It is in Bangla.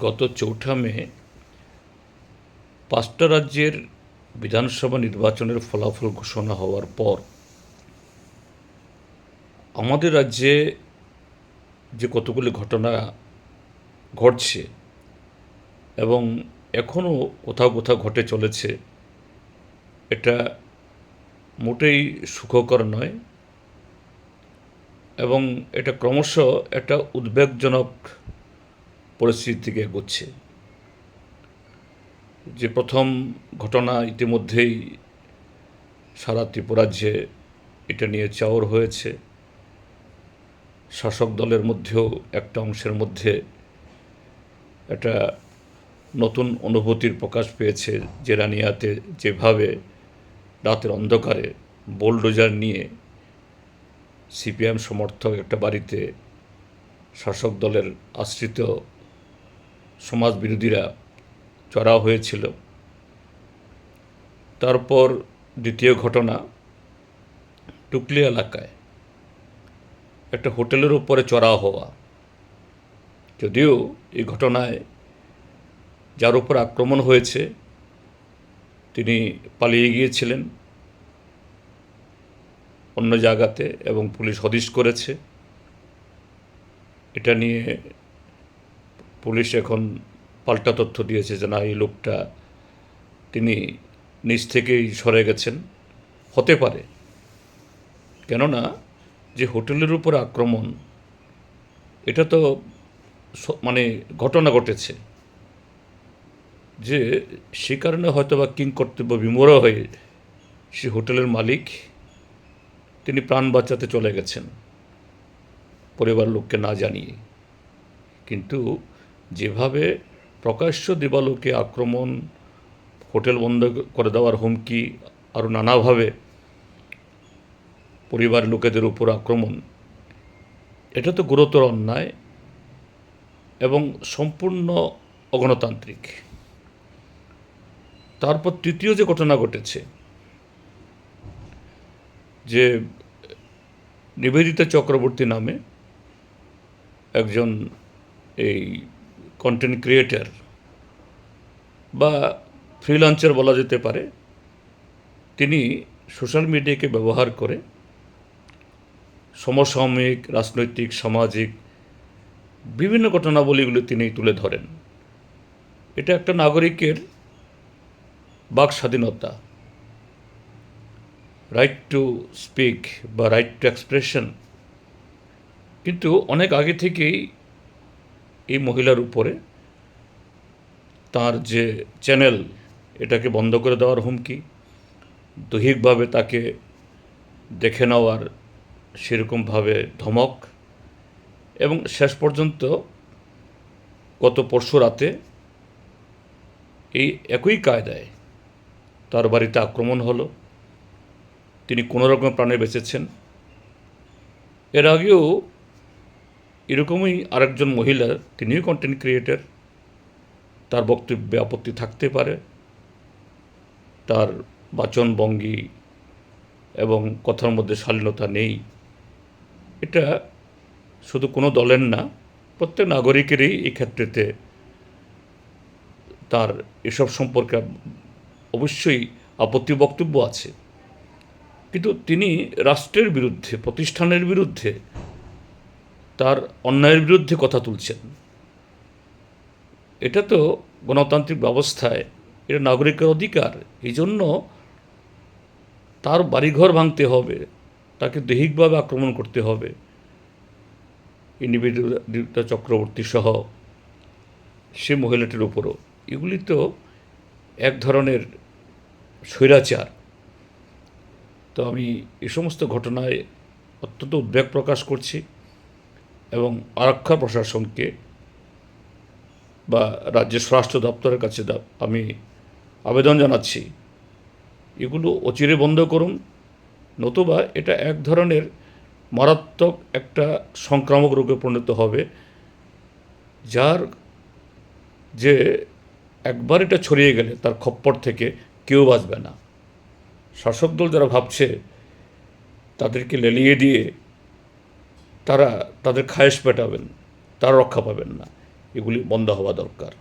গত ৪ঠা মে ৫টা রাজ্যের বিধানসভা নির্বাচনের ফলাফল ঘোষণা হওয়ার পর আমাদের রাজ্যে যে কতগুলি ঘটনা ঘটছে এবং এখনও কোথাও কোথাও ঘটে চলেছে, এটা মোটেই সুখকর নয় এবং এটা ক্রমশ একটা উদ্বেগজনক পরিস্থিতির দিকে এগোচ্ছে। যে প্রথম ঘটনা ইতিমধ্যেই সারা ত্রিপুরাজ্যে এটা নিয়ে চাওর হয়েছে। শাসক দলের মধ্যেও একটা অংশের মধ্যে একটা নতুন অনুভূতির প্রকাশ পেয়েছে যে রানিয়াতে যেভাবে রাতের অন্ধকারে বোলডোজার নিয়ে সিপিএম সমর্থক একটা বাড়িতে শাসক দলের আশ্রিত সমাজ বিরোধীরা চড়াও হয়েছিল। তারপর দ্বিতীয় ঘটনা, টুকলি এলাকায় একটা হোটেলের উপরে চড়াও হওয়া। যদিও এই ঘটনায় যার উপর আক্রমণ হয়েছে তিনি পালিয়ে গিয়েছিলেন অন্য জায়গাতে এবং পুলিশ হদিশ করেছে। এটা নিয়ে পুলিশ এখন পাল্টা তথ্য দিয়েছে যে না, এই লোকটা তিনি নিজ থেকেই সরে গেছেন। হতে পারে, কেননা যে হোটেলের উপর আক্রমণ, এটা তো মানে ঘটনা ঘটেছে যে সে কারণে হয়তো বা কিংকর্তব্য বিমূঢ় হয়ে সে হোটেলের মালিক তিনি প্রাণ বাঁচাতে চলে গেছেন পরিবার লোককে না জানিয়ে। কিন্তু যেভাবে প্রকাশ্য দিবালোকে আক্রমণ, হোটেল বন্ধ করে দেওয়ার হুমকি, আরও নানাভাবে পরিবার লোকেদের উপর আক্রমণ, এটা তো গুরুতর অন্যায় এবং সম্পূর্ণ অগণতান্ত্রিক। তারপর তৃতীয় যে ঘটনা ঘটেছে, যে নিবেদিতা চক্রবর্তী নামে একজন এই কন্টেন্ট ক্রিয়েটার বা ফ্রিল্যান্সার বলা যেতে পারে, তিনি সোশ্যাল মিডিয়াকে ব্যবহার করে সমসাময়িক রাজনৈতিক সামাজিক বিভিন্ন ঘটনাবলীগুলো তিনি তুলে ধরেন। এটা একটা নাগরিকের বাক স্বাধীনতা, রাইট টু স্পিক বা রাইট টু এক্সপ্রেশন। কিন্তু অনেক আগে থেকেই এই মহিলার উপরে তার যে চ্যানেল, এটাকে বন্ধ করে দেওয়ার হুমকি, দৈহিকভাবে তাকে দেখে নেওয়ার সেরকমভাবে ধমক, এবং শেষ পর্যন্ত গত পরশু রাতে এই একই কায়দায় তার বাড়িতে আক্রমণ হলো। তিনি কোনো রকম প্রাণে বেঁচেছেন। এর আগেও এরকমই আরেকজন মহিলা, তিনিও কন্টেন্ট ক্রিয়েটার, তার বক্তব্যে আপত্তি থাকতে পারে, তার বাচনভঙ্গি এবং কথার মধ্যে শালীনতা নেই, এটা শুধু কোনো দলের না, প্রত্যেক নাগরিকেরই এই ক্ষেত্রেতে তার এসব সম্পর্কে অবশ্যই আপত্তি বক্তব্য আছে। কিন্তু তিনি রাষ্ট্রের বিরুদ্ধে, প্রতিষ্ঠানের বিরুদ্ধে, তার অন্যায়ের বিরুদ্ধে কথা তুলছেন। এটা তো গণতান্ত্রিক ব্যবস্থায় এটা নাগরিকের অধিকার। এই জন্য তার বাড়িঘর ভাঙতে হবে, তাকে দৈহিকভাবে আক্রমণ করতে হবে। এই নিবেদিতা চক্রবর্তী সহ সে মহিলাটির উপরও, এগুলি তো এক ধরনের স্বৈরাচার। তো আমি এ সমস্ত ঘটনায় অত্যন্ত উদ্বেগ প্রকাশ করছি এবং আরক্ষা প্রশাসনকে বা রাজ্যের স্বরাষ্ট্র দপ্তরের কাছে আমি আবেদন জানাচ্ছি, এগুলো অচিরে বন্ধ করুন, নতুবা এটা এক ধরনের মারাত্মক একটা সংক্রামক রোগে পরিণত হবে, যার যে একবার এটা ছড়িয়ে গেলে তার খপ্পর থেকে কেউ বাঁচবে না। শাসক দল যারা ভাবছে তাদেরকে লেলিয়ে দিয়ে তারা তাদের খায়েশ পেটাবেন, তারা রক্ষা পাবেন না। এগুলি বন্ধ হওয়া দরকার।